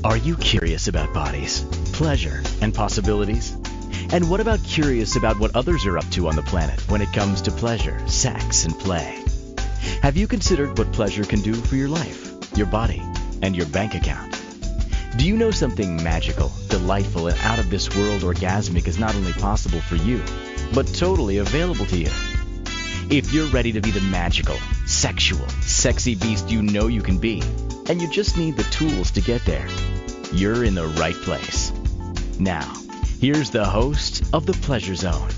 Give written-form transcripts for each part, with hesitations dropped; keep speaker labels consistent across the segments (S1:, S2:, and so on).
S1: Are you curious about bodies, pleasure, and possibilities? And what about curious about what others are up to on the planet when it comes to pleasure, sex, and play? Have you considered what pleasure can do for your life, your body, and your bank account? Do you know something magical, delightful, and out of this world orgasmic is not only possible for you, but totally available to you? If you're ready to be the magical, sexual, sexy beast you know you can be, and you just need the tools to get there, you're in the right place. Now, here's the host of The Pleasure Zone,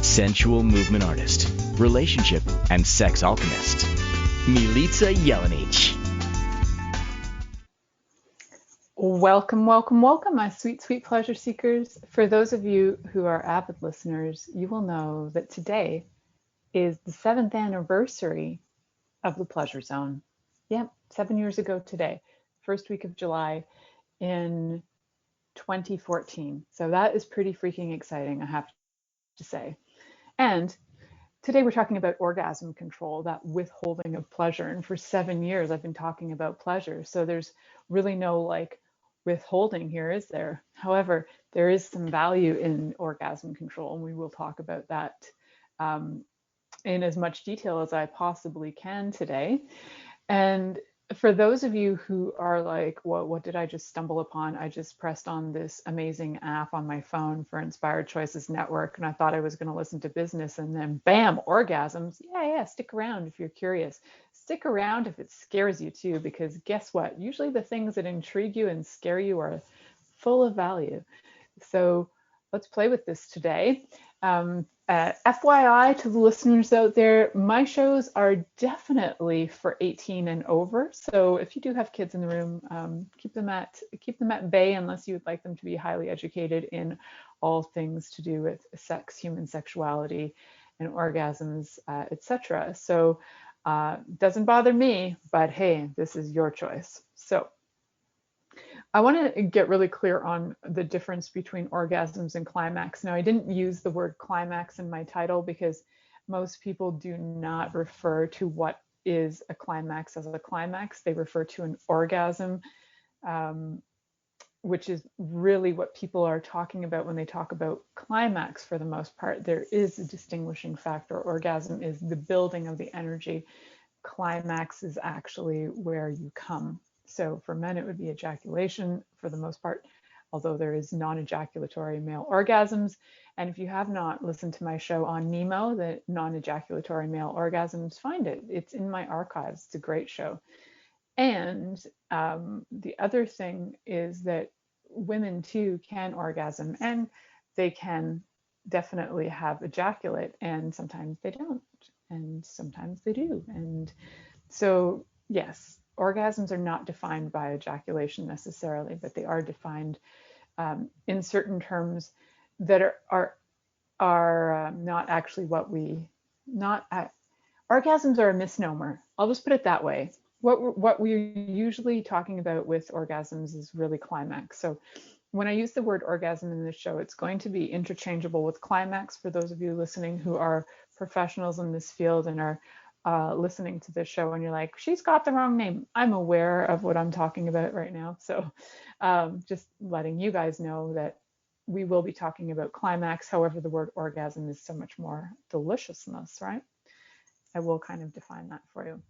S1: sensual movement artist, relationship and sex alchemist, Milica Jelenic.
S2: Welcome, welcome, welcome, my sweet, sweet pleasure seekers. For those of you who are avid listeners, you will know that today is the 7th anniversary of The Pleasure Zone. Yep, 7 years ago today, first week of July in 2014. So that is pretty freaking exciting, I have to say. And today we're talking about orgasm control, that withholding of pleasure. And for 7 years, I've been talking about pleasure. So there's really no withholding here, is there? However, there is some value in orgasm control, and we will talk about that in as much detail as I possibly can today. And for those of you who are like, what did I just stumble upon? I just pressed on this amazing app on my phone for Inspired Choices Network, and I thought I was going to listen to business, and then bam, orgasms. Yeah, stick around if you're curious. Stick around if it scares you too, because guess what? Usually the things that intrigue you and scare you are full of value. So let's play with this today. FYI to the listeners out there, my shows are definitely for 18 and over. So if you do have kids in the room, keep them at bay unless you would like them to be highly educated in all things to do with sex, human sexuality, and orgasms, etc. So doesn't bother me, but hey, this is your choice. So I want to get really clear on the difference between orgasms and climax. Now, I didn't use the word climax in my title because most people do not refer to what is a climax as a climax. They refer to an orgasm, which is really what people are talking about when they talk about climax for the most part. There is a distinguishing factor. Orgasm is the building of the energy. Climax is actually where you come. So for men, it would be ejaculation for the most part, although there is non-ejaculatory male orgasms. And if you have not listened to my show on Nemo, the non-ejaculatory male orgasms, find it. It's in my archives. It's a great show. And the other thing is that women too can orgasm, and they can definitely have ejaculate, and sometimes they don't, and sometimes they do. And so, yes, orgasms are not defined by ejaculation necessarily, but they are defined in certain terms that are not actually what we, orgasms are a misnomer. I'll just put it that way. What we're usually talking about with orgasms is really climax. So when I use the word orgasm in this show, it's going to be interchangeable with climax for those of you listening who are professionals in this field and are listening to this show and you're like, she's got the wrong name. I'm aware of what I'm talking about right now. So just letting you guys know that we will be talking about climax. However, the word orgasm is so much more deliciousness, right? I will kind of define that for you.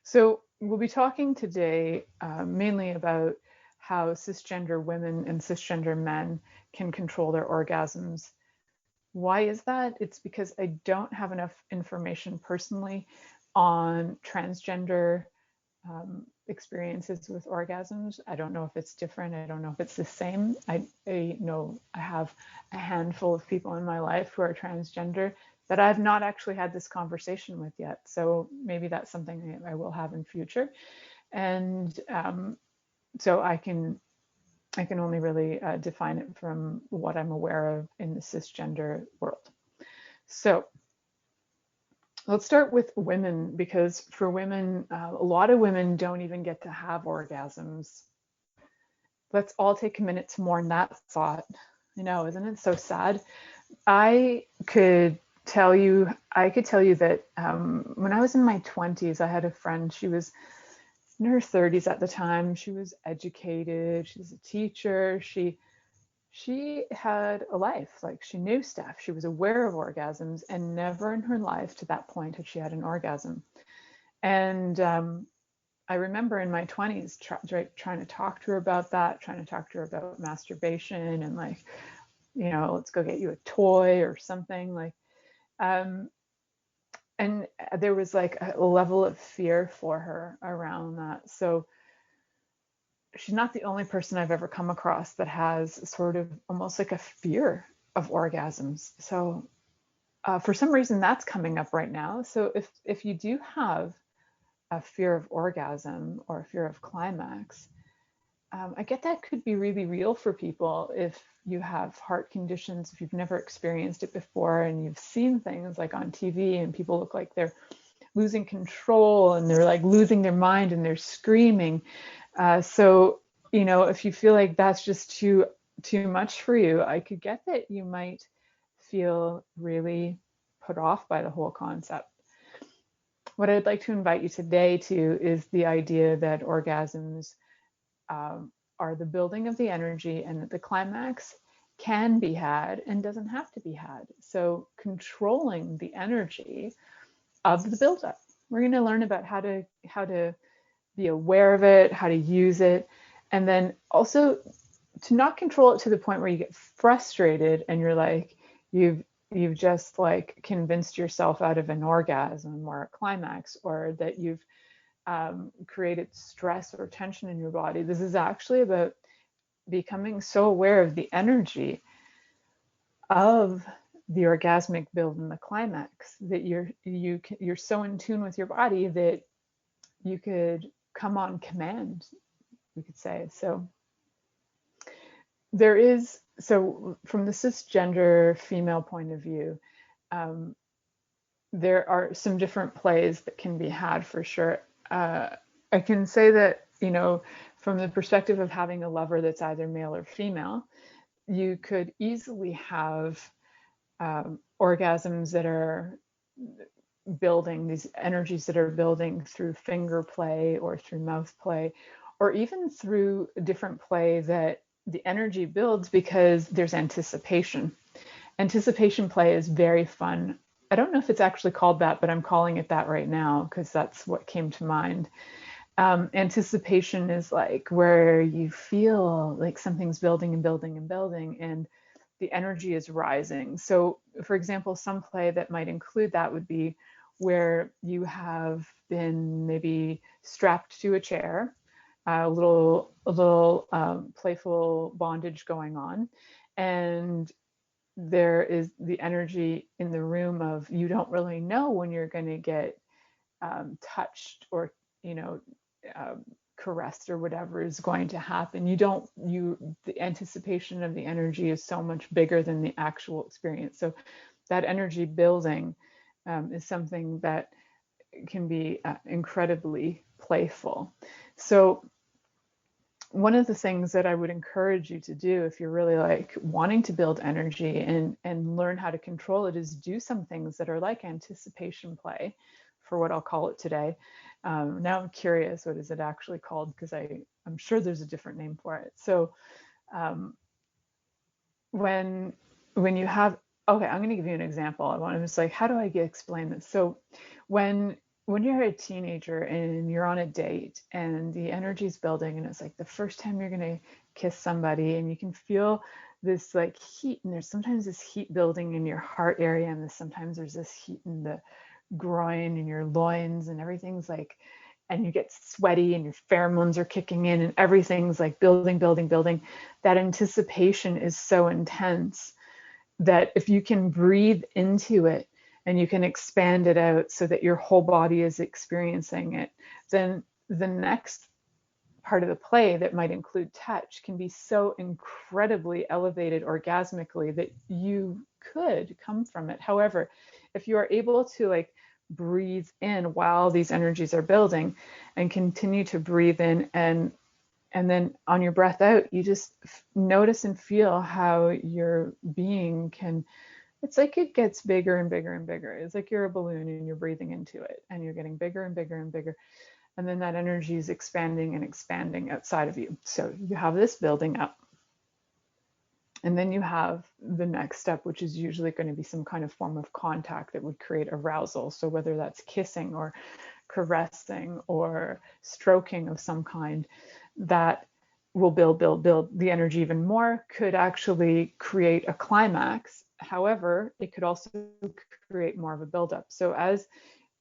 S2: So we'll be talking today mainly about how cisgender women and cisgender men can control their orgasms. Why is that? It's because I don't have enough information personally on transgender experiences with orgasms. I don't know if it's different. I don't know if it's the same. I know I have a handful of people in my life who are transgender that I've not actually had this conversation with yet. So maybe that's something I will have in future. And so I can only really define it from what I'm aware of in the cisgender world. So let's start with women, because for women, a lot of women don't even get to have orgasms. Let's all take a minute to mourn that thought. I know, isn't it so sad? I could tell you that when I was in my 20s, I had a friend, she was in her 30s at the time. She was educated. She was a teacher. She had a life. Like, she knew stuff. She was aware of orgasms, and never in her life to that point had she had an orgasm. And I remember in my 20s trying to talk to her about that, trying to talk to her about masturbation, and like, let's go get you a toy or something, like, and there was like a level of fear for her around that. So she's not the only person I've ever come across that has sort of almost like a fear of orgasms. So for some reason that's coming up right now. So if you do have a fear of orgasm or a fear of climax, I get that could be really real for people if you have heart conditions, if you've never experienced it before, and you've seen things like on TV and people look like they're losing control and they're like losing their mind and they're screaming. So, if you feel like that's just too much for you, I could get that you might feel really put off by the whole concept. What I'd like to invite you today to is the idea that orgasms are the building of the energy, and that the climax can be had and doesn't have to be had. So controlling the energy of the buildup. We're going to learn about how to be aware of it, how to use it, and then also to not control it to the point where you get frustrated and you're like, you've just like convinced yourself out of an orgasm or a climax, or that you've created stress or tension in your body. This is actually about becoming so aware of the energy of the orgasmic build and the climax that you're so in tune with your body that you could come on command, we could say. So from the cisgender female point of view, there are some different plays that can be had for sure. I can say that, from the perspective of having a lover that's either male or female, you could easily have orgasms that are building, these energies that are building through finger play or through mouth play, or even through a different play that the energy builds because there's anticipation. Anticipation play is very fun. I don't know if it's actually called that, but I'm calling it that right now because that's what came to mind. Anticipation is like where you feel like something's building and building and building, and the energy is rising. So, for example, some play that might include that would be where you have been maybe strapped to a chair, a little playful bondage going on, and there is the energy in the room of you don't really know when you're going to get touched or caressed or whatever is going to happen. The anticipation of the energy is so much bigger than the actual experience. So that energy building is something that can be incredibly playful. So one of the things that I would encourage you to do if you're really like wanting to build energy and learn how to control it is do some things that are like anticipation play, for what I'll call it today. Now I'm curious, what is it actually called? Because I'm sure there's a different name for it. So when you have, okay, I'm going to give you an example. I want to just like, how do I explain this? So when you're a teenager and you're on a date and the energy is building and it's like the first time you're going to kiss somebody and you can feel this like heat, and there's sometimes this heat building in your heart area, and sometimes there's this heat in the groin and your loins, and everything's like, and you get sweaty and your pheromones are kicking in and everything's like building. That anticipation is so intense that if you can breathe into it and you can expand it out so that your whole body is experiencing it, then the next part of the play that might include touch can be so incredibly elevated orgasmically that you could come from it. However, if you are able to like breathe in while these energies are building and continue to breathe in, and then on your breath out, you just notice and feel how your being can, it's like it gets bigger and bigger and bigger. It's like you're a balloon and you're breathing into it and you're getting bigger and bigger and bigger. And then that energy is expanding and expanding outside of you. So you have this building up. And then you have the next step, which is usually going to be some kind of form of contact that would create arousal. So whether that's kissing or caressing or stroking of some kind, that will build the energy even more, could actually create a climax. However, it could also create more of a buildup. So as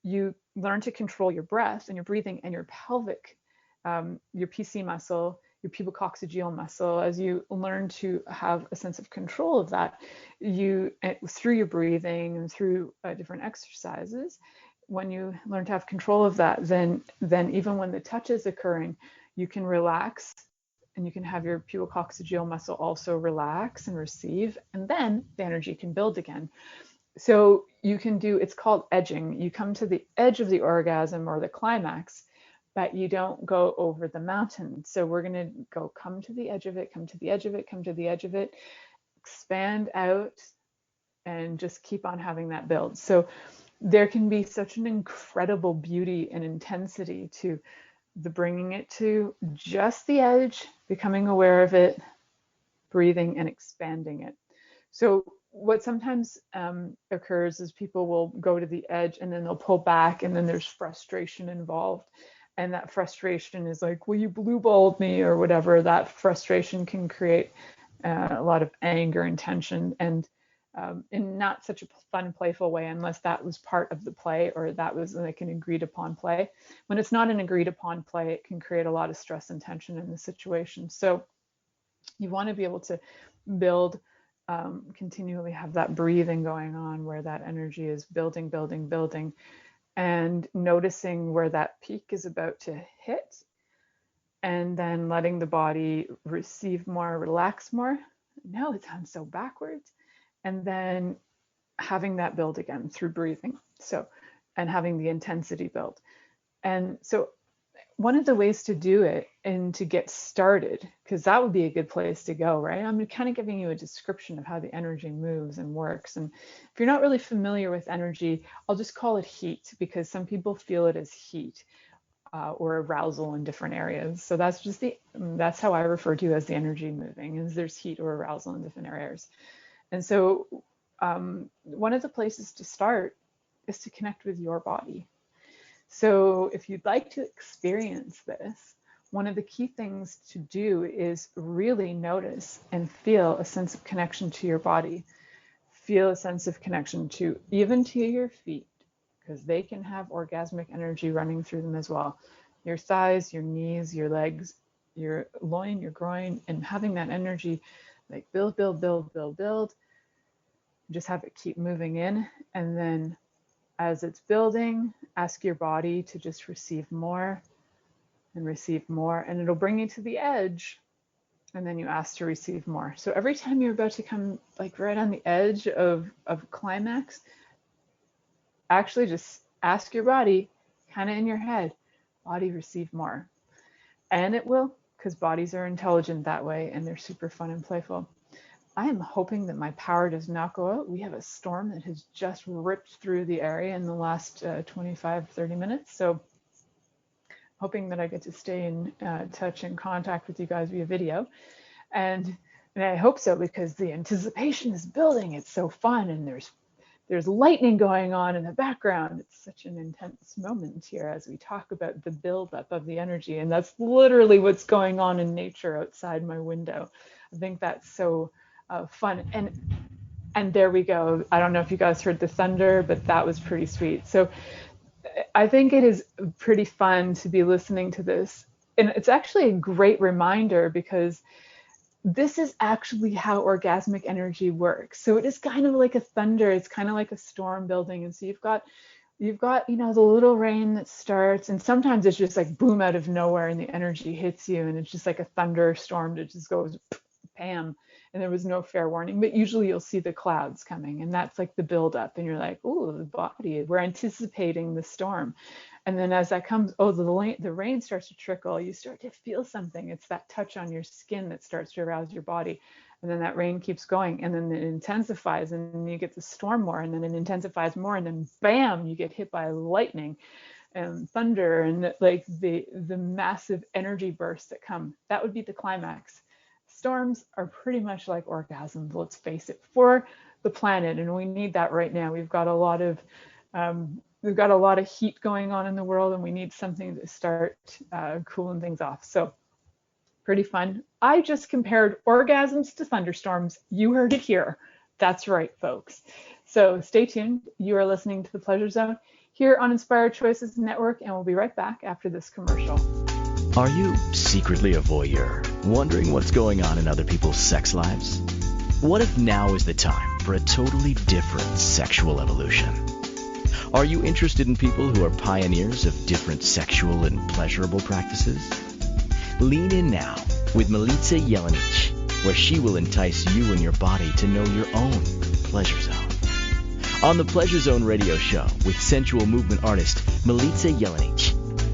S2: you learn to control your breath and your breathing and your pelvic, your PC muscle, your pubococcygeal muscle, as you learn to have a sense of control of that, you, through your breathing and through different exercises, when you learn to have control of that, then even when the touch is occurring, you can relax and you can have your pubococcygeal muscle also relax and receive, and then the energy can build again. So you can do, it's called edging. You come to the edge of the orgasm or the climax, but you don't go over the mountain. So we're going to come to the edge of it, come to the edge of it, come to the edge of it, expand out, and just keep on having that build. So there can be such an incredible beauty and intensity to the bringing it to just the edge, becoming aware of it, breathing and expanding it. So what sometimes occurs is people will go to the edge and then they'll pull back, and then there's frustration involved. And that frustration is like, well, you blue balled me or whatever. That frustration can create a lot of anger and tension, and in not such a fun, playful way, unless that was part of the play or that was like an agreed upon play. When it's not an agreed upon play, it can create a lot of stress and tension in the situation. So you want to be able to build, continually have that breathing going on where that energy is building, building, building, and noticing where that peak is about to hit, and then letting the body receive more, relax more. No, it sounds so backwards. And then having that build again through breathing. So, and having the intensity build. And so one of the ways to do it and to get started, because that would be a good place to go, right? I'm kind of giving you a description of how the energy moves and works. And if you're not really familiar with energy, I'll just call it heat, because some people feel it as heat or arousal in different areas. So that's how I refer to as the energy moving, is there's heat or arousal in different areas. And so one of the places to start is to connect with your body. So if you'd like to experience this, one of the key things to do is really notice and feel a sense of connection to your body. Feel a sense of connection to even to your feet, because they can have orgasmic energy running through them as well. Your thighs, your knees, your legs, your loin, your groin, and having that energy like build, build, build, build, build. Just have it keep moving in, and then as it's building, ask your body to just receive more and receive more, and it'll bring you to the edge, and then you ask to receive more. So every time you're about to come like right on the edge of climax, actually just ask your body, kind of in your head, body, receive more. And it will, because bodies are intelligent that way, and they're super fun and playful. I am hoping that my power does not go out. We have a storm that has just ripped through the area in the last 25, 30 minutes. So hoping that I get to stay in touch and contact with you guys via video. And I hope so, because the anticipation is building. It's so fun, and there's lightning going on in the background. It's such an intense moment here as we talk about the buildup of the energy. And that's literally what's going on in nature outside my window. I think that's so fun. And there we go. I don't know if you guys heard the thunder, but that was pretty sweet. So I think it is pretty fun to be listening to this. And it's actually a great reminder, because this is actually how orgasmic energy works. So it is kind of like a thunder. It's kind of like a storm building. And so you've got, the little rain that starts, and sometimes it's just like boom out of nowhere and the energy hits you, and it's just like a thunderstorm that just goes bam, and there was no fair warning. But usually you'll see the clouds coming, and that's like the buildup, and you're like, oh, the body, we're anticipating the storm. And then as that comes, the rain starts to trickle, you start to feel something. It's that touch on your skin that starts to arouse your body. And then that rain keeps going, and then it intensifies, and then you get the storm more, and then it intensifies more, and then bam, you get hit by lightning. and thunder and like the massive energy bursts that come. That would be the climax. Storms are pretty much like orgasms, let's face it, for the planet, and we need that right now. We've got a lot of heat going on in the world, and we need something to start cooling things off. So pretty fun. I just compared orgasms to thunderstorms. You heard it here. That's right, folks. So stay tuned. You are listening to The Pleasure Zone here on Inspired Choices Network, and we'll be right back after this commercial.
S1: Are you secretly a voyeur, wondering what's going on in other people's sex lives? What if now is the time for a totally different sexual evolution? Are you interested in people who are pioneers of different sexual and pleasurable practices? Lean in now with Milica Jelenic, where she will entice you and your body to know your own pleasure zone. On the Pleasure Zone radio show with sensual movement artist Milica Jelenic,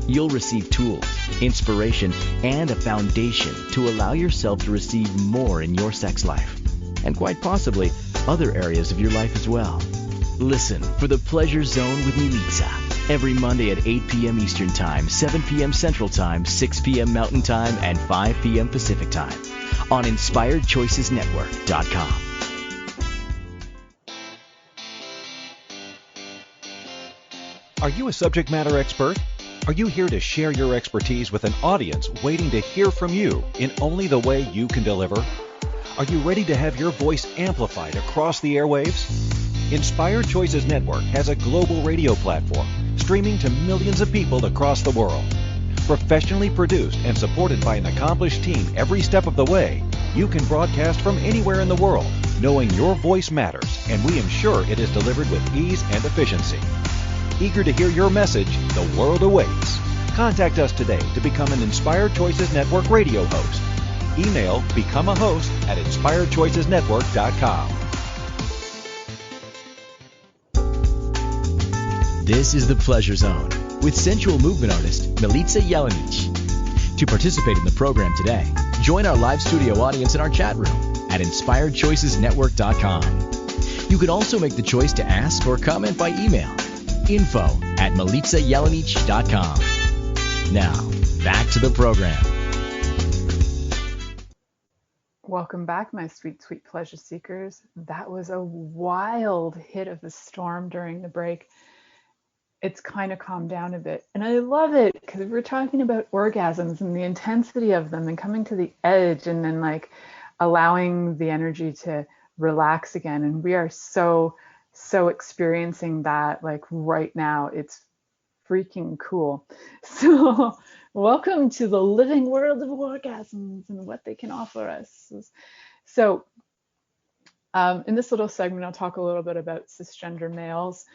S1: you'll receive tools, inspiration, and a foundation to allow yourself to receive more in your sex life, and quite possibly other areas of your life as well. Listen for the Pleasure Zone with Milica every Monday at 8 p.m. Eastern Time, 7 p.m. Central Time, 6 p.m. Mountain Time, and 5 p.m. Pacific Time on InspiredChoicesNetwork.com.
S3: Are you a subject matter expert? Are you here to share your expertise with an audience waiting to hear from you in only the way you can deliver? Are you ready to have your voice amplified across the airwaves? Inspired Choices Network has a global radio platform streaming to millions of people across the world. Professionally produced and supported by an accomplished team every step of the way, you can broadcast from anywhere in the world, knowing your voice matters, and we ensure it is delivered with ease and efficiency. Eager to hear your message, the world awaits. Contact us today to become an Inspired Choices Network radio host. Email becomeahost@inspiredchoicesnetwork.com.
S1: This is The Pleasure Zone with sensual movement artist Milica Jelenic. To participate in the program today, join our live studio audience in our chat room at InspiredChoicesNetwork.com. You can also make the choice to ask or comment by email, info@MilicaJelenic.com. Now, back to the program.
S2: Welcome back, my sweet, sweet pleasure seekers. That was a wild hit of the storm during the break. It's kind of calmed down a bit. And I love it because we're talking about orgasms and the intensity of them and coming to the edge and then like allowing the energy to relax again. And we are so experiencing that like right now. It's freaking cool. So welcome to the living world of orgasms and what they can offer us. So in this little segment, I'll talk a little bit about cisgender males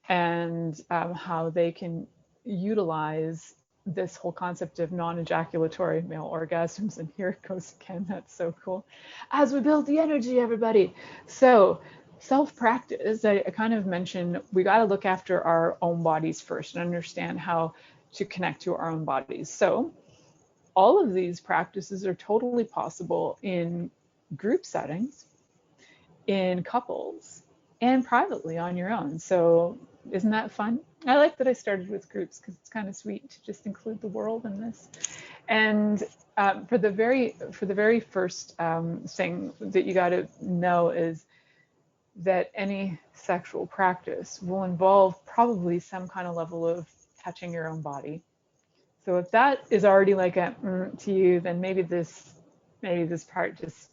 S2: and how they can utilize this whole concept of non-ejaculatory male orgasms. And here it goes again. That's so cool. As we build the energy, everybody. So self-practice, I kind of mentioned, we got to look after our own bodies first and understand how to connect to our own bodies. So all of these practices are totally possible in group settings, in couples, and privately on your own. So isn't that fun? I like that I started with groups because it's kind of sweet to just include the world in this. And for the very first thing that you got to know is that any sexual practice will involve probably some kind of level of touching your own body. So if that is already like a to you, then maybe this part just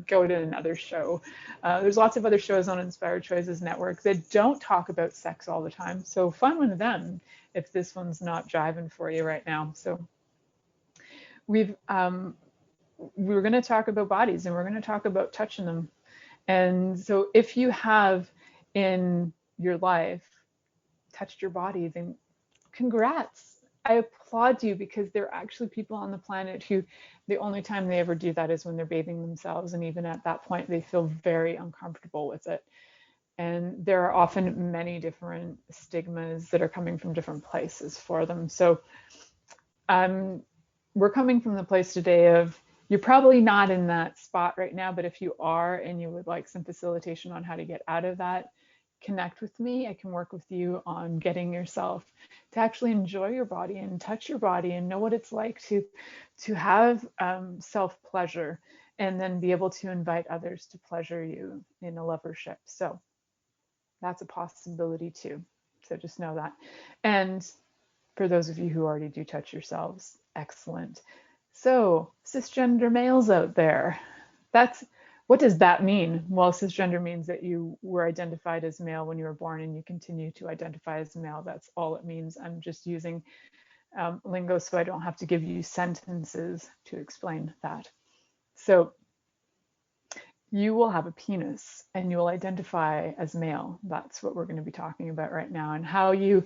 S2: go to another show. There's lots of other shows on Inspired Choices Network that don't talk about sex all the time. So fun with them if this one's not jiving for you right now. So we're going to talk about bodies and we're going to talk about touching them. And so if you have in your life touched your body, then congrats. I applaud you because there are actually people on the planet who the only time they ever do that is when they're bathing themselves. And even at that point, they feel very uncomfortable with it. And there are often many different stigmas that are coming from different places for them. So we're coming from the place today of, you're probably not in that spot right now, but if you are and you would like some facilitation on how to get out of that, connect with me, I can work with you on getting yourself to actually enjoy your body and touch your body and know what it's like to have self-pleasure, and then be able to invite others to pleasure you in a lovership. So that's a possibility too. So just know that. And for those of you who already do touch yourselves, excellent. So cisgender males out there, what does that mean? Well, cisgender means that you were identified as male when you were born and you continue to identify as male. That's all it means. I'm just using lingo so I don't have to give you sentences to explain that. So you will have a penis and you will identify as male. That's what we're going to be talking about right now, and how you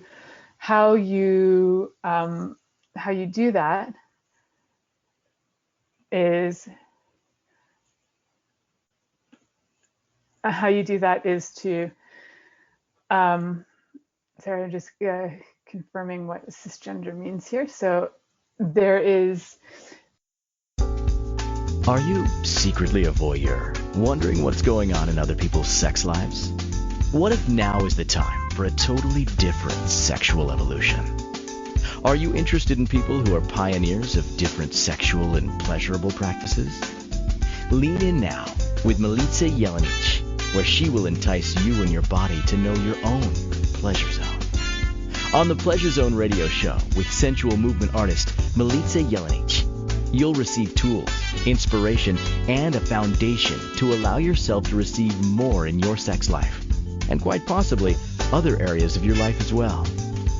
S2: do that is to sorry, I'm just confirming what cisgender means here. So there is.
S1: Are you secretly a voyeur, wondering what's going on in other people's sex lives? What if now is the time for a totally different sexual evolution? Are you interested in people who are pioneers of different sexual and pleasurable practices? Lean in now with Milica Jelenic, where she will entice you and your body to know your own pleasure zone. On the Pleasure Zone radio show with sensual movement artist Milica Jelenic, you'll receive tools, inspiration, and a foundation to allow yourself to receive more in your sex life, and quite possibly other areas of your life as well.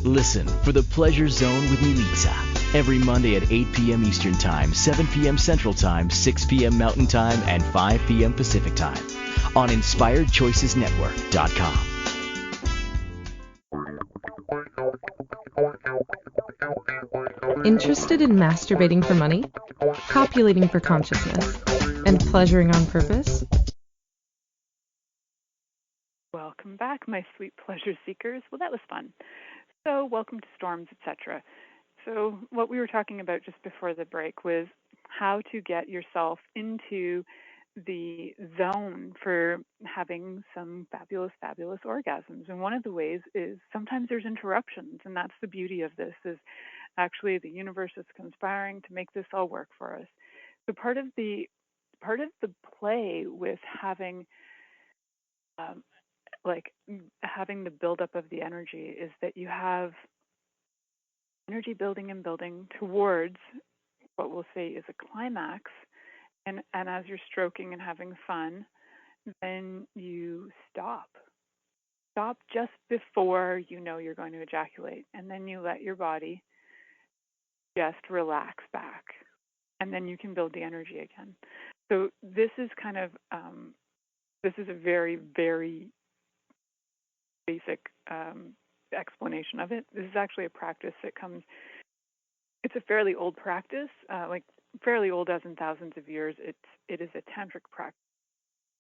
S1: Listen for the Pleasure Zone with Milica every Monday at 8 p.m. Eastern Time, 7 p.m. Central Time, 6 p.m. Mountain Time, and 5 p.m. Pacific Time on InspiredChoicesNetwork.com.
S4: Interested in masturbating for money, copulating for consciousness, and pleasuring on purpose?
S2: Welcome back, my sweet pleasure seekers. Well, that was fun. So welcome to Storms, etc. So what we were talking about just before the break was how to get yourself into the zone for having some fabulous, fabulous orgasms. And one of the ways is sometimes there's interruptions, and that's the beauty of this, is actually the universe is conspiring to make this all work for us. So part of the play with having having the buildup of the energy is that you have energy building and building towards what we'll say is a climax. And as you're stroking and having fun, then you stop just before you know you're going to ejaculate. And then you let your body just relax back. And then you can build the energy again. So this is kind of, this is a very, very basic explanation of it. This is actually a practice that comes, it's a fairly old practice, fairly old as in thousands of years. It is a tantric practice,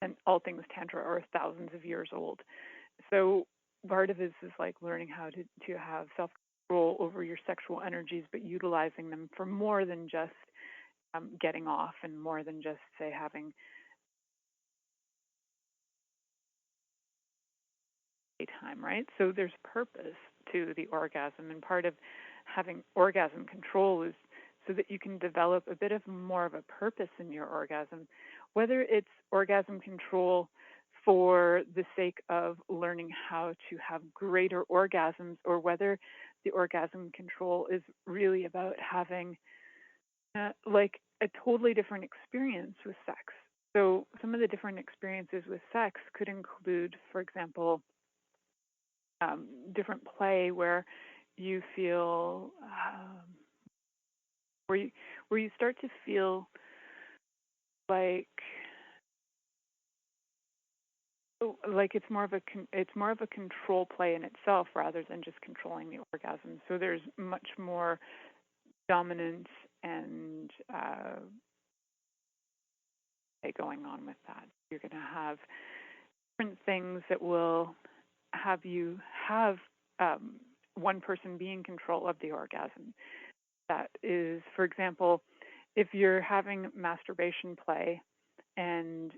S2: and all things tantra are thousands of years old. So part of this is like learning how to have self-control over your sexual energies, but utilizing them for more than just getting off, and more than just, say, having time, right? So there's purpose to the orgasm, and part of having orgasm control is so that you can develop a bit of more of a purpose in your orgasm, whether it's orgasm control for the sake of learning how to have greater orgasms, or whether the orgasm control is really about having like a totally different experience with sex. So some of the different experiences with sex could include, for example, different play where you feel where you start to feel like it's more of a control play in itself rather than just controlling the orgasm. So there's much more dominance and going on with that. You're going to have different things that will have you have one person be in control of the orgasm. That is, for example, if you're having masturbation play and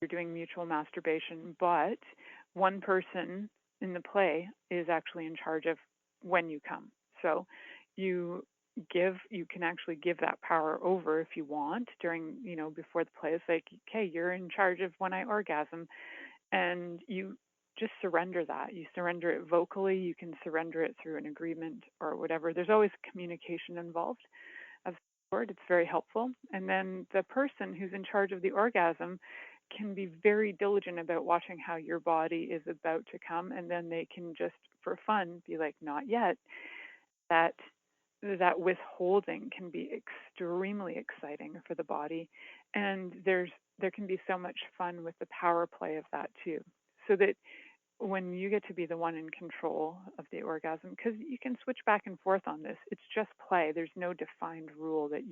S2: you're doing mutual masturbation, but one person in the play is actually in charge of when you come. So you can actually give that power over if you want during, before the play. It's like, okay, you're in charge of when I orgasm, and you just surrender that. You surrender it vocally. You can surrender it through an agreement or whatever. There's always communication involved of the sort. It's very helpful. And then the person who's in charge of the orgasm can be very diligent about watching how your body is about to come, and then they can just, for fun, be like, not yet. That withholding can be extremely exciting for the body, and there can be so much fun with the power play of that too. So that when you get to be the one in control of the orgasm, because you can switch back and forth on this, it's just play. There's no defined rule that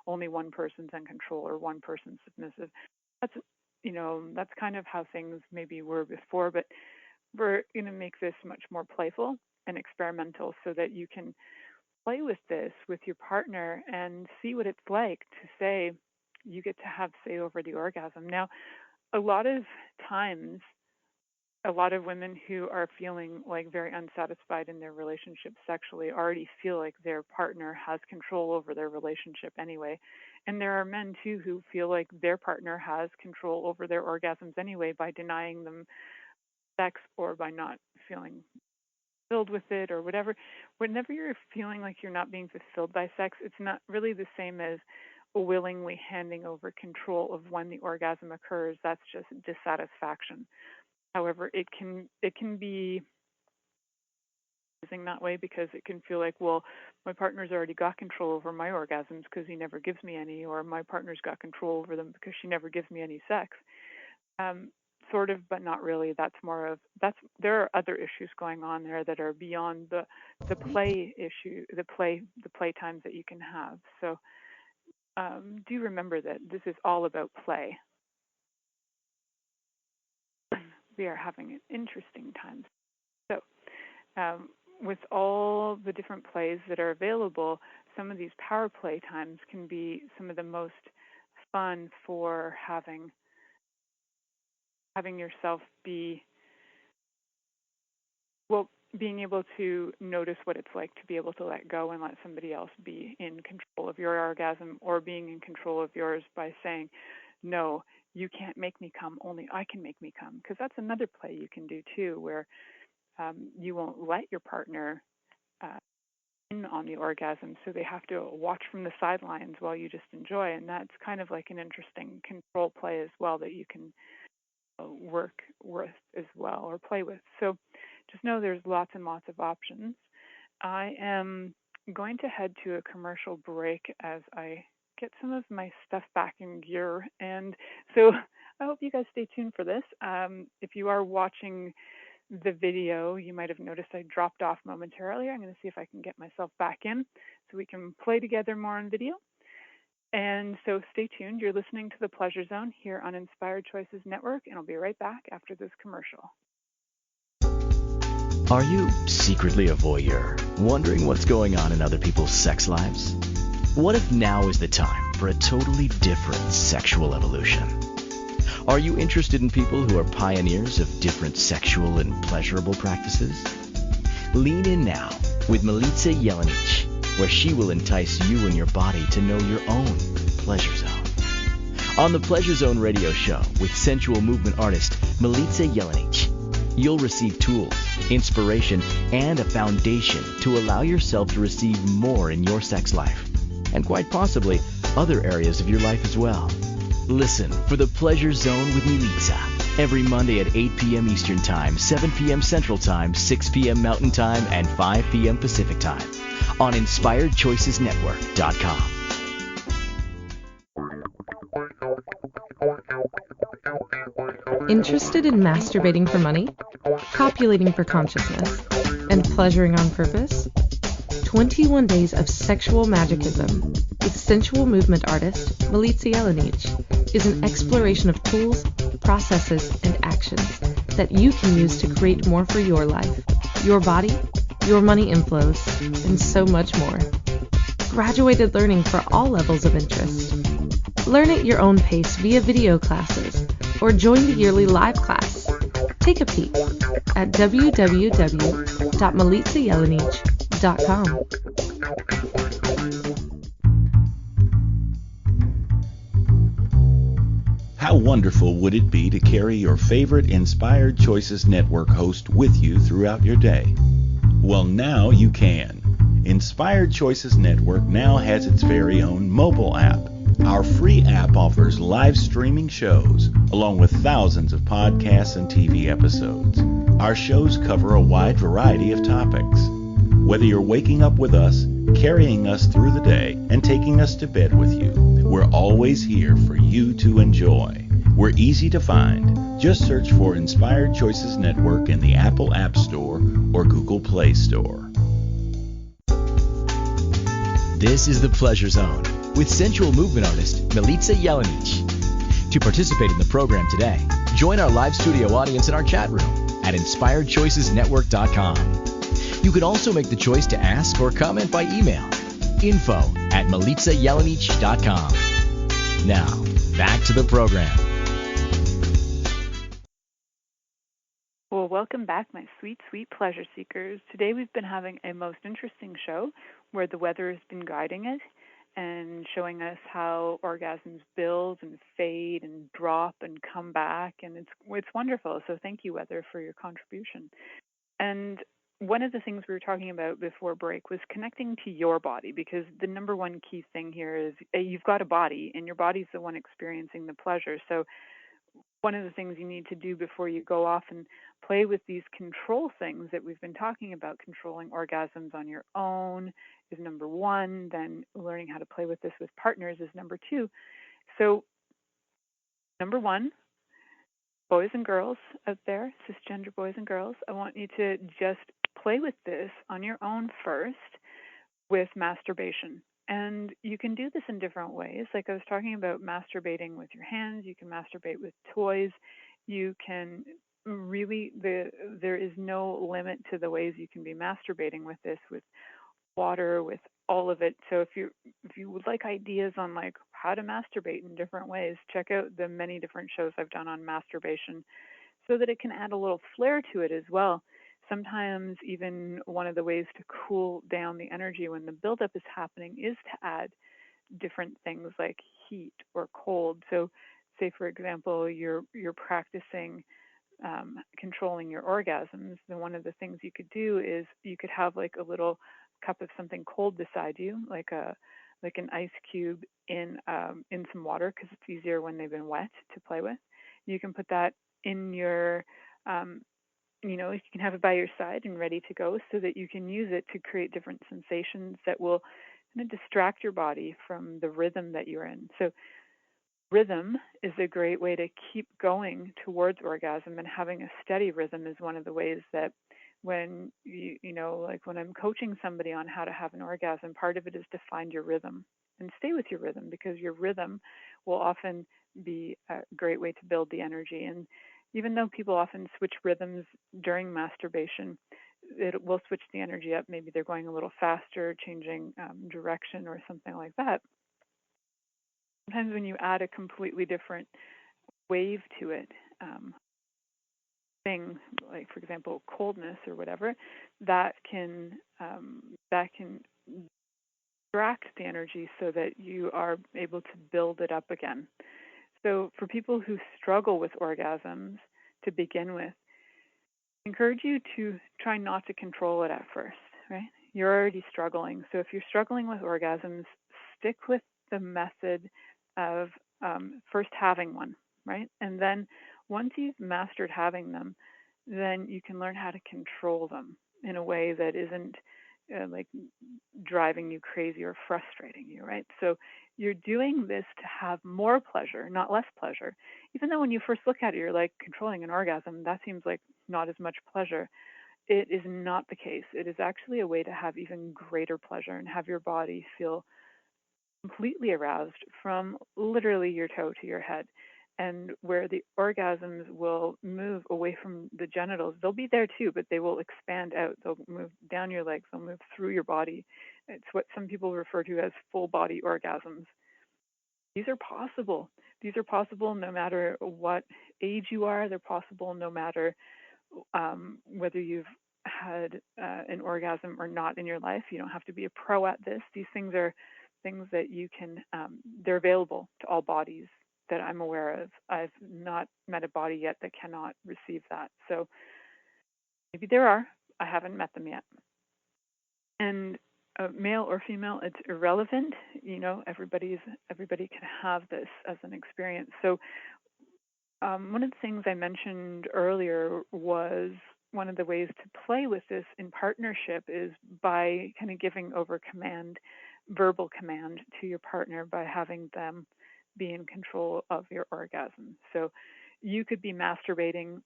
S2: only one person's in control or one person's submissive. That's kind of how things maybe were before, but we're going to make this much more playful and experimental so that you can play with this with your partner and see what it's like to say you get to have say over the orgasm. Now, a lot of times, a lot of women who are feeling like very unsatisfied in their relationship sexually already feel like their partner has control over their relationship anyway. And there are men too who feel like their partner has control over their orgasms anyway by denying them sex or by not feeling fulfilled with it or whatever. Whenever you're feeling like you're not being fulfilled by sex, it's not really the same as willingly handing over control of when the orgasm occurs. That's just dissatisfaction. However, it can be using that way because it can feel like, well, my partner's already got control over my orgasms because he never gives me any, or my partner's got control over them because she never gives me any sex. Sort of, but not really. There are other issues going on there that are beyond the play issue, the play times that you can have. So do remember that this is all about play. We are having an interesting time. So with all the different plays that are available, some of these power play times can be some of the most fun for having yourself being able to notice what it's like to be able to let go and let somebody else be in control of your orgasm, or being in control of yours by saying, no, you can't make me come, only I can make me come. Because that's another play you can do too, where you won't let your partner in on the orgasm, so they have to watch from the sidelines while you just enjoy. And that's kind of like an interesting control play as well that you can work with as well, or play with. So just know there's lots and lots of options. I am going to head to a commercial break as I get some of my stuff back in gear. And so I hope you guys stay tuned for this. If you are watching the video, you might have noticed I dropped off momentarily. I'm going to see if I can get myself back in so we can play together more on video. And so stay tuned. You're listening to The Pleasure Zone here on Inspired Choices Network, and I'll be right back after this commercial.
S1: Are you secretly a voyeur, wondering what's going on in other people's sex lives? What if now is the time for a totally different sexual evolution? Are you interested in people who are pioneers of different sexual and pleasurable practices? Lean in now with Milica Jelenic, where she will entice you and your body to know your own pleasure zone. On the Pleasure Zone radio show with sensual movement artist Milica Jelenic, you'll receive tools, inspiration, and a foundation to allow yourself to receive more in your sex life, and quite possibly other areas of your life as well. Listen for the Pleasure Zone with Milica every Monday at 8 p.m. Eastern Time, 7 p.m. Central Time, 6 p.m. Mountain Time, and 5 p.m. Pacific Time on InspiredChoicesNetwork.com.
S4: Interested in masturbating for money, copulating for consciousness, and pleasuring on purpose? 21 Days of Sexual Magicism with sensual movement artist Milica Jelenic is an exploration of tools, processes, and actions that you can use to create more for your life, your body, your money inflows, and so much more. Graduated learning for all levels of interest. Learn at your own pace via video classes or join the yearly live class. Take a peek at www.militzajelenic.com.
S5: How wonderful would it be to carry your favorite Inspired Choices Network host with you throughout your day? Well, now you can. Inspired Choices Network now has its very own mobile app. Our free app offers live streaming shows, along with thousands of podcasts and TV episodes. Our shows cover a wide variety of topics. Whether you're waking up with us, carrying us through the day, and taking us to bed with you, we're always here for you to enjoy. We're easy to find. Just search for Inspired Choices Network in the Apple App Store or Google Play Store.
S1: This is the Pleasure Zone with sensual movement artist Milica Jelenic. To participate in the program today, join our live studio audience in our chat room at inspiredchoicesnetwork.com. You can also make the choice to ask or comment by email, info@militzajelenic.com. Now, back to the program.
S2: Well, welcome back, my sweet, sweet pleasure seekers. Today we've been having a most interesting show where the weather has been guiding it and showing us how orgasms build and fade and drop and come back, and it's wonderful. So thank you, weather, for your contribution. And one of the things we were talking about before break was connecting to your body, because the number one key thing here is you've got a body, and your body's the one experiencing the pleasure. So one of the things you need to do before you go off and play with these control things that we've been talking about, controlling orgasms on your own is number one. Then learning how to play with this with partners is number two. So number one, boys and girls out there, cisgender boys and girls, I want you to just play with this on your own first with masturbation. And you can do this in different ways. Like I was talking about masturbating with your hands, you can masturbate with toys. You can really, there is no limit to the ways you can be masturbating with this, with water, with all of it. So if you would like ideas on like how to masturbate in different ways, check out the many different shows I've done on masturbation so that it can add a little flair to it as well. Sometimes even one of the ways to cool down the energy when the buildup is happening is to add different things like heat or cold. So say, for example, you're practicing controlling your orgasms, then one of the things you could do is you could have like a little cup of something cold beside you, like an ice cube in some water, because it's easier when they've been wet to play with. You can put that in your you can have it by your side and ready to go, so that you can use it to create different sensations that will kind of distract your body from the rhythm that you're in. So rhythm is a great way to keep going towards orgasm, and having a steady rhythm is one of the ways that when like when I'm coaching somebody on how to have an orgasm, part of it is to find your rhythm and stay with your rhythm, because your rhythm will often be a great way to build the energy. And even though people often switch rhythms during masturbation, it will switch the energy up. Maybe they're going a little faster, changing direction or something like that. Sometimes when you add a completely different wave to it, thing like, for example, coldness or whatever, that can distract the energy so that you are able to build it up again. So for people who struggle with orgasms to begin with, I encourage you to try not to control it at first, right? You're already struggling. So if you're struggling with orgasms, stick with the method of first having one, right? And then once you've mastered having them, then you can learn how to control them in a way that isn't like driving you crazy or frustrating you, right? So you're doing this to have more pleasure, not less pleasure. Even though when you first look at it, you're like, controlling an orgasm, that seems like not as much pleasure. It is not the case. It is actually a way to have even greater pleasure and have your body feel completely aroused from literally your toe to your head. And where the orgasms will move away from the genitals, they'll be there too, but they will expand out. They'll move down your legs, they'll move through your body. It's what some people refer to as full body orgasms. These are possible. These are possible no matter what age you are. They're possible no matter whether you've had an orgasm or not in your life. You don't have to be a pro at this. These things are things that you can, they're available to all bodies that I'm aware of. I've not met a body yet that cannot receive that. So maybe there are. I haven't met them yet. And male or female, it's irrelevant. Everybody can have this as an experience. So one of the things I mentioned earlier was one of the ways to play with this in partnership is by kind of giving over command, verbal command to your partner by having them be in control of your orgasm. So you could be masturbating,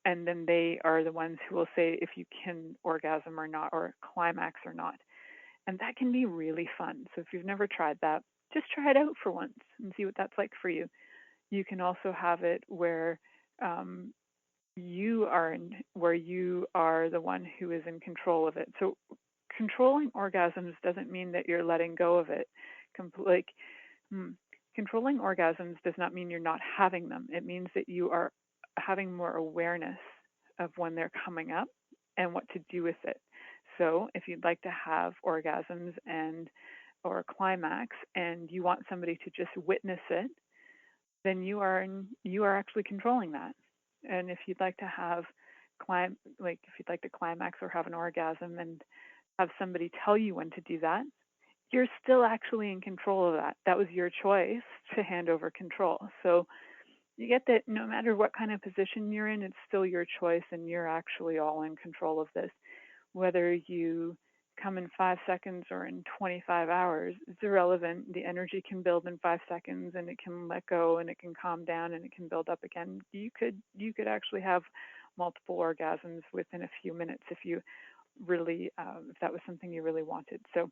S2: and then they are the ones who will say if you can orgasm or not, or climax or not. And that can be really fun. So if you've never tried that, just try it out for once and see what that's like for you. You can also have it where you are the one who is in control of it. So controlling orgasms doesn't mean that you're letting go of it. Controlling orgasms does not mean you're not having them. It means that you are having more awareness of when they're coming up and what to do with it. So if you'd like to have orgasms or a climax and you want somebody to just witness it, then you are actually controlling that. And if you'd like to have if you'd like to climax or have an orgasm and have somebody tell you when to do that, you're still actually in control of that. That was your choice to hand over control. So you get that no matter what kind of position you're in, it's still your choice and you're actually all in control of this. Whether you come in 5 seconds or in 25 hours, it's irrelevant. The energy can build in 5 seconds and it can let go and it can calm down and it can build up again. You could actually have multiple orgasms within a few minutes if you really, if that was something you really wanted. So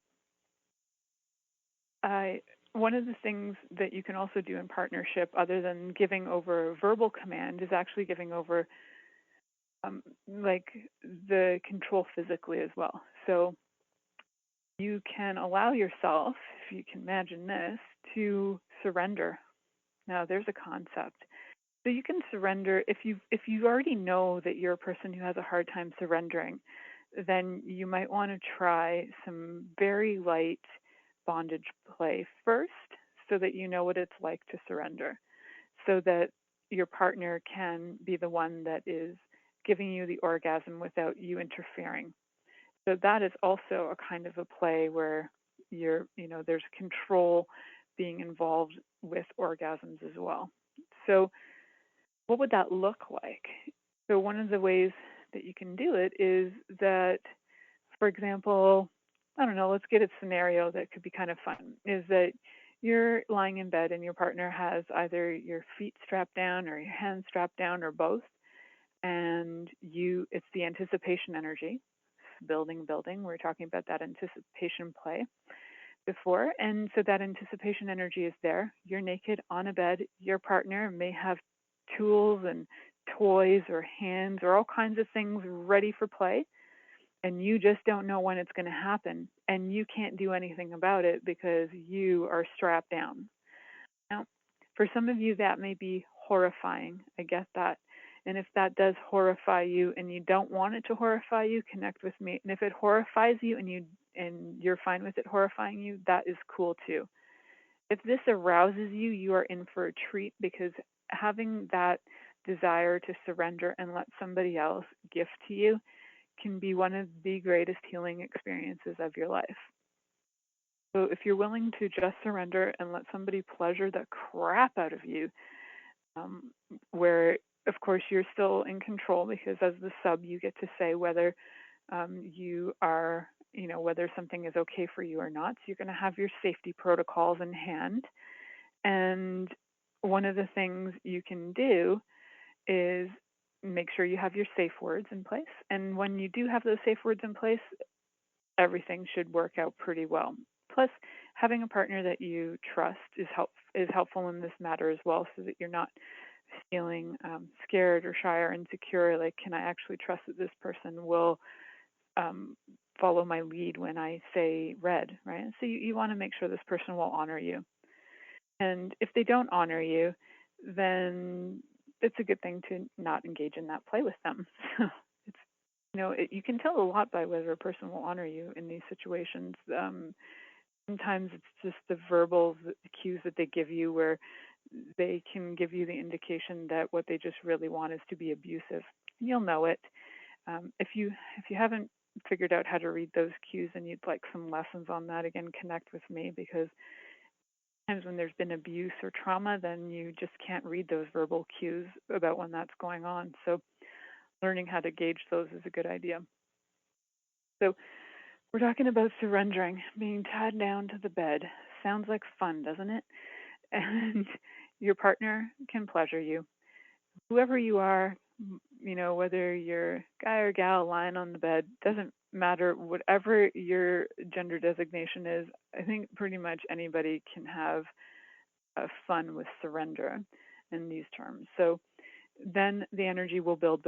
S2: one of the things that you can also do in partnership, other than giving over verbal command, is actually giving over the control physically as well. So you can allow yourself, if you can imagine this, to surrender. Now, there's a concept. So you can surrender if you already know that you're a person who has a hard time surrendering, then you might want to try some very light bondage play first so that you know what it's like to surrender, so that your partner can be the one that is giving you the orgasm without you interfering. So that is also a kind of a play where there's control being involved with orgasms as well. So what would that look like? So one of the ways that you can do it is that, for example, I don't know, let's get a scenario that could be kind of fun, is that you're lying in bed and your partner has either your feet strapped down or your hands strapped down or both, and it's the anticipation energy, building. We were talking about that anticipation play before, and so that anticipation energy is there. You're naked on a bed. Your partner may have tools and toys or hands or all kinds of things ready for play, and you just don't know when it's going to happen, and you can't do anything about it because you are strapped down. Now, for some of you, that may be horrifying. I get that. And if that does horrify you and you don't want it to horrify you, connect with me. And if it horrifies you and you're fine with it horrifying you, that is cool too. If this arouses you, you are in for a treat, because having that desire to surrender and let somebody else gift to you can be one of the greatest healing experiences of your life. So if you're willing to just surrender and let somebody pleasure the crap out of you, where of course you're still in control, because as the sub you get to say whether you are, whether something is okay for you or not. So you're going to have your safety protocols in hand. And one of the things you can do is make sure you have your safe words in place. And when you do have those safe words in place, everything should work out pretty well. Plus, having a partner that you trust is helpful in this matter as well, so that you're not feeling scared or shy or insecure. Like, can I actually trust that this person will follow my lead when I say red, right? So you want to make sure this person will honor you. And if they don't honor you, then it's a good thing to not engage in that play with them. So you can tell a lot by whether a person will honor you in these situations. Sometimes it's just the verbal cues that they give you where they can give you the indication that what they just really want is to be abusive. And you'll know it. If you haven't figured out how to read those cues and you'd like some lessons on that, again, connect with me, because sometimes when there's been abuse or trauma, then you just can't read those verbal cues about when that's going on. So learning how to gauge those is a good idea. So we're talking about surrendering, being tied down to the bed. Sounds like fun, doesn't it? And your partner can pleasure you. Whoever you are, whether you're guy or gal lying on the bed, doesn't matter. Whatever your gender designation is, I think pretty much anybody can have fun with surrender in these terms. So then the energy will build.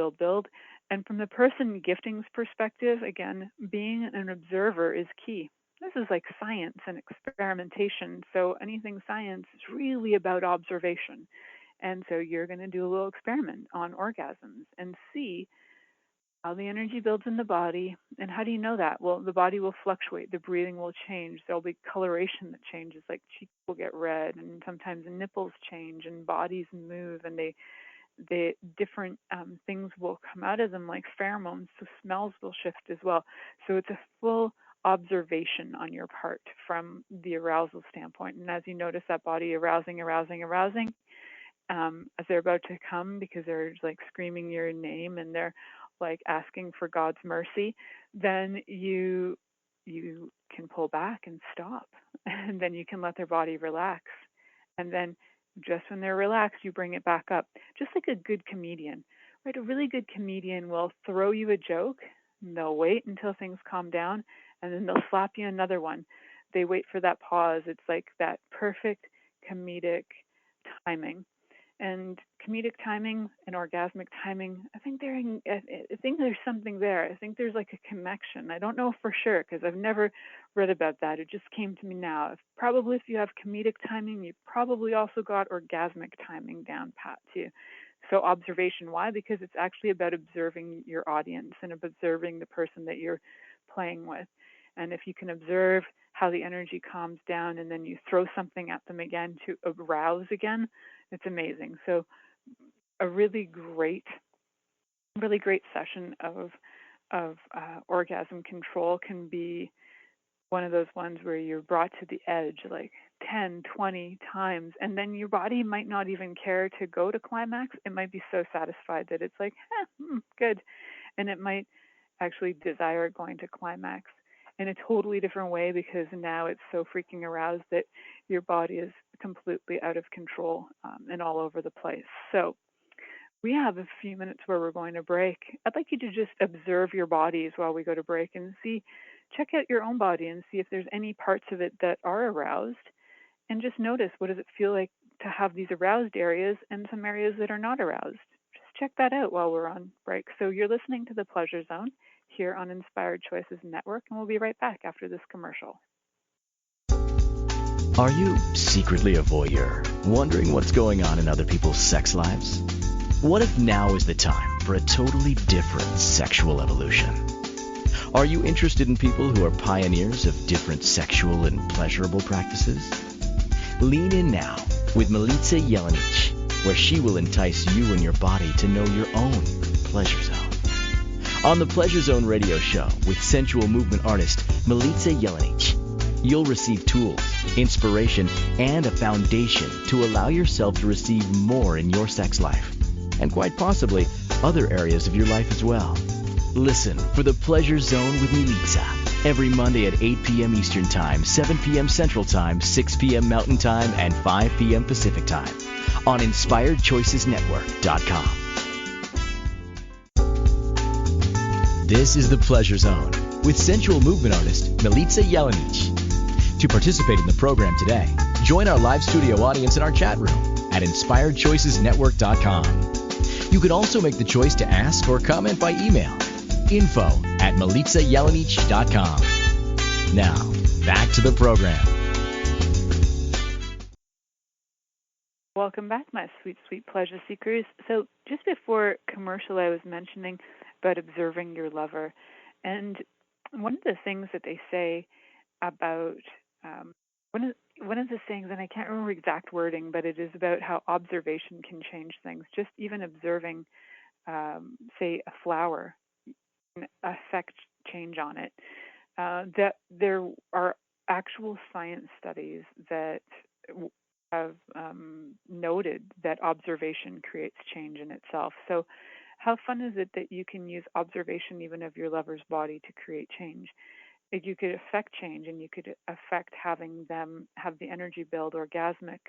S2: And from the person gifting's perspective, again, being an observer is key. This is like science and experimentation. So anything science is really about observation. And so you're going to do a little experiment on orgasms and see how the energy builds in the body. And how do you know that? Well, the body will fluctuate. The breathing will change. There'll be coloration that changes, like cheeks will get red, and sometimes the nipples change and bodies move, and the different things will come out of them, like pheromones, so smells will shift as well. So it's a full observation on your part from the arousal standpoint. And as you notice that body arousing, as they're about to come, because they're like screaming your name and they're like asking for God's mercy, then you can pull back and stop, and then you can let their body relax. And then just when they're relaxed, you bring it back up, just like a good comedian, right? A really good comedian will throw you a joke, and they'll wait until things calm down, and then they'll slap you another one. They wait for that pause. It's like that perfect comedic timing. And comedic timing and orgasmic timing, I think there's something there. I think there's like a connection. I don't know for sure because I've never read about that. It just came to me now. If you have comedic timing, you probably also got orgasmic timing down pat too. So observation, why? Because it's actually about observing your audience and observing the person that you're playing with. And if you can observe how the energy calms down and then you throw something at them again to arouse again, it's amazing. So a really great session of orgasm control can be one of those ones where you're brought to the edge like 10, 20 times, and then your body might not even care to go to climax. It might be so satisfied that it's like, good. And it might actually desire going to climax in a totally different way, because now it's so freaking aroused that your body is completely out of control and all over the place. So we have a few minutes where we're going to break. I'd like you to just observe your bodies while we go to break and check out your own body and see if there's any parts of it that are aroused, and just notice, what does it feel like to have these aroused areas and some areas that are not aroused. Just check that out while we're on break. So you're listening to The Pleasure Zone here on Inspired Choices Network, and we'll be right back after this commercial.
S1: Are you secretly a voyeur, wondering what's going on in other people's sex lives? What if now is the time for a totally different sexual evolution? Are you interested in people who are pioneers of different sexual and pleasurable practices? Lean in now with Milica Jelenic, where she will entice you and your body to know your own pleasure zone. On the Pleasure Zone radio show with sensual movement artist Milica Jelenic, you'll receive tools, inspiration, and a foundation to allow yourself to receive more in your sex life, and quite possibly other areas of your life as well. Listen for the Pleasure Zone with Milica every Monday at 8 p.m. Eastern Time, 7 p.m. Central Time, 6 p.m. Mountain Time, and 5 p.m. Pacific Time on InspiredChoicesNetwork.com. This is the Pleasure Zone with sensual movement artist Milica Jelenic. To participate in the program today, join our live studio audience in our chat room at InspiredChoicesNetwork.com. You can also make the choice to ask or comment by email, info@MilicaJelenic.com. Now, back to the program.
S2: Welcome back, my sweet, sweet pleasure seekers. So just before commercial, I was mentioning about observing your lover. And one of the things that they say about one of the things, and I can't remember exact wording, but it is about how observation can change things. Just even observing, say, a flower can affect change on it. That there are actual science studies that have noted that observation creates change in itself. So, how fun is it that you can use observation even of your lover's body to create change? Like you could affect change, and you could affect having them have the energy build, orgasmic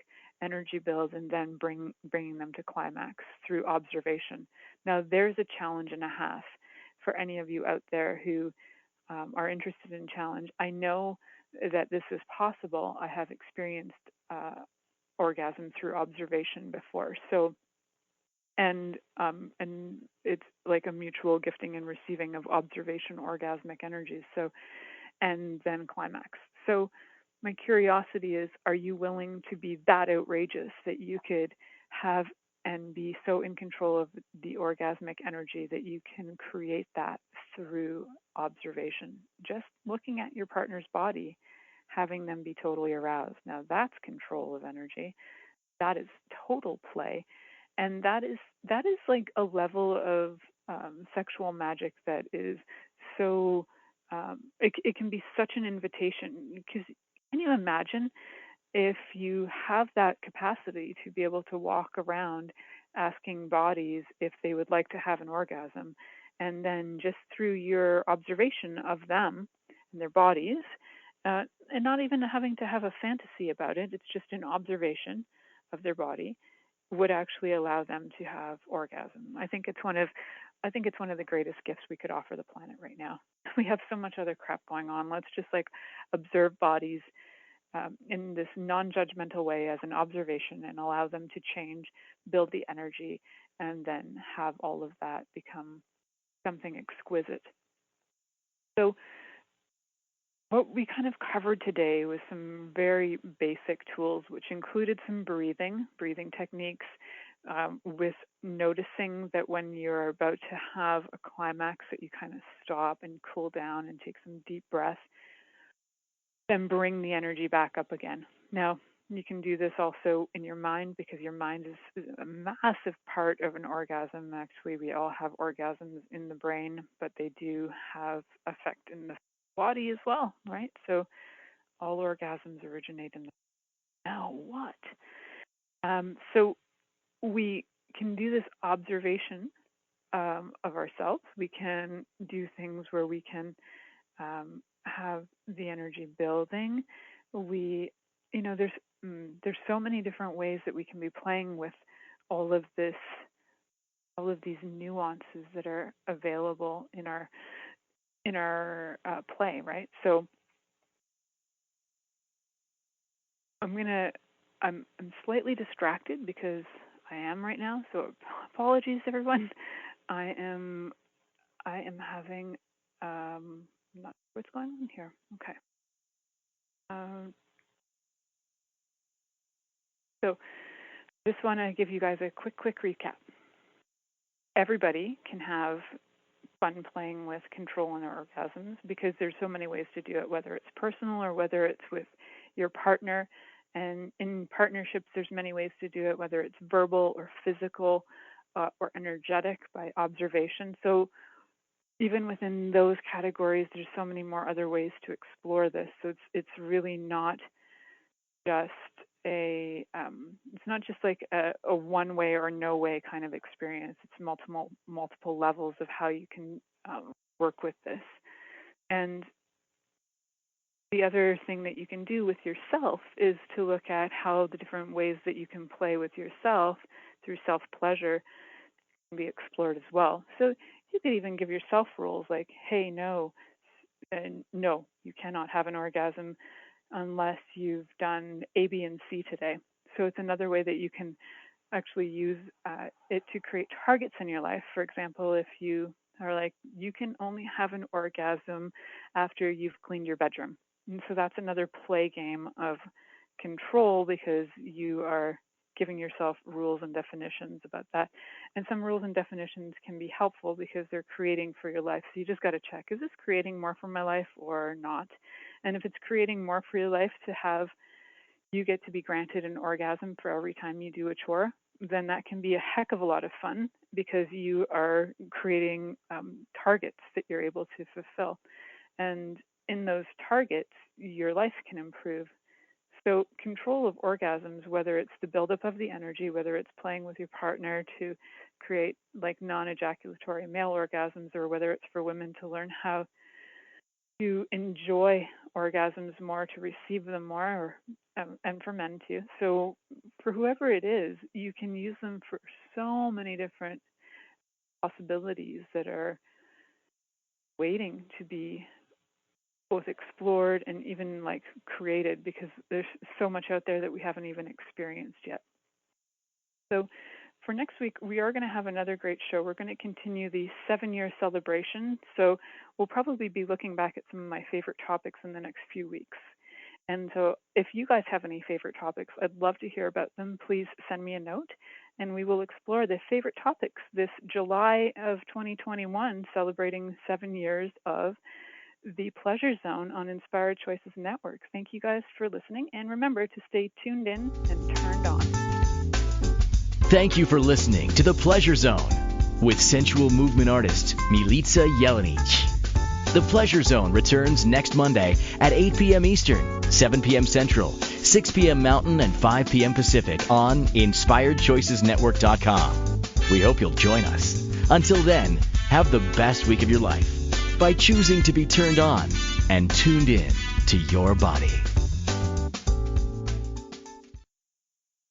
S2: energy build, and then bringing them to climax through observation. Now, there's a challenge and a half for any of you out there who are interested in challenge. I know that this is possible. I have experienced orgasm through observation before. So, and it's like a mutual gifting and receiving of observation orgasmic energies. So, and then climax. So, my curiosity is, are you willing to be that outrageous that you could have and be so in control of the orgasmic energy that you can create that through observation? Just looking at your partner's body, having them be totally aroused. Now that's control of energy. That is total play. And that is like a level of sexual magic that is so, it can be such an invitation. Because can you imagine if you have that capacity to be able to walk around asking bodies if they would like to have an orgasm, and then just through your observation of them and their bodies, and not even having to have a fantasy about it, it's just an observation of their body, would actually allow them to have orgasm. I think it's one of the greatest gifts we could offer the planet right now. We have so much other crap going on. Let's just like observe bodies in this non-judgmental way as an observation and allow them to change, build the energy, and then have all of that become something exquisite. So what we kind of covered today was some very basic tools, which included some breathing techniques, with noticing that when you're about to have a climax that you kind of stop and cool down and take some deep breaths, then bring the energy back up again. Now, you can do this also in your mind, because your mind is a massive part of an orgasm. Actually, we all have orgasms in the brain, but they do have effect in the body as well, right? So all orgasms originate in the now what? So we can do this observation of ourselves. We can do things where we can have the energy building. There's so many different ways that we can be playing with all of these nuances that are available in our play, right? So I'm slightly distracted because I am right now. So apologies, everyone. I am having not sure what's going on here. Okay. So just want to give you guys a quick recap. Everybody can have fun playing with control and orgasms because there's so many ways to do it, whether it's personal or whether it's with your partner. And in partnerships, there's many ways to do it, whether it's verbal or physical or energetic by observation. So even within those categories, there's so many more other ways to explore this. So it's really not just it's not just like a one way or no way kind of experience. It's multiple levels of how you can work with this. And the other thing that you can do with yourself is to look at how the different ways that you can play with yourself through self-pleasure can be explored as well. So you could even give yourself rules like, hey, no, you cannot have an orgasm unless you've done A, B, and C today. So it's another way that you can actually use it to create targets in your life. For example, if you are like, you can only have an orgasm after you've cleaned your bedroom. And so that's another play game of control because you are, giving yourself rules and definitions about that. And some rules and definitions can be helpful because they're creating for your life. So you just got to check, is this creating more for my life or not? And if it's creating more for your life to have you get to be granted an orgasm for every time you do a chore, then that can be a heck of a lot of fun because you are creating targets that you're able to fulfill. And in those targets, your life can improve. So control of orgasms, whether it's the buildup of the energy, whether it's playing with your partner to create like non-ejaculatory male orgasms, or whether it's for women to learn how to enjoy orgasms more, to receive them more, and for men too. So for whoever it is, you can use them for so many different possibilities that are waiting to be both explored and even like created, because there's so much out there that we haven't even experienced yet. So for next week, we are going to have another great show. We're going to continue the 7-year celebration. So we'll probably be looking back at some of my favorite topics in the next few weeks. And so if you guys have any favorite topics, I'd love to hear about them. Please send me a note, and we will explore the favorite topics this July of 2021, celebrating 7 years of the Pleasure Zone on Inspired Choices Network. Thank you guys for listening, and remember to stay tuned in and turned on.
S1: Thank you for listening to The Pleasure Zone with sensual movement artist Milica Jelenic. The Pleasure Zone returns next Monday at 8 p.m. Eastern, 7 p.m. Central, 6 p.m. Mountain, and 5 p.m. Pacific on InspiredChoicesNetwork.com. We hope you'll join us. Until then, have the best week of your life by choosing to be turned on and tuned in to your body.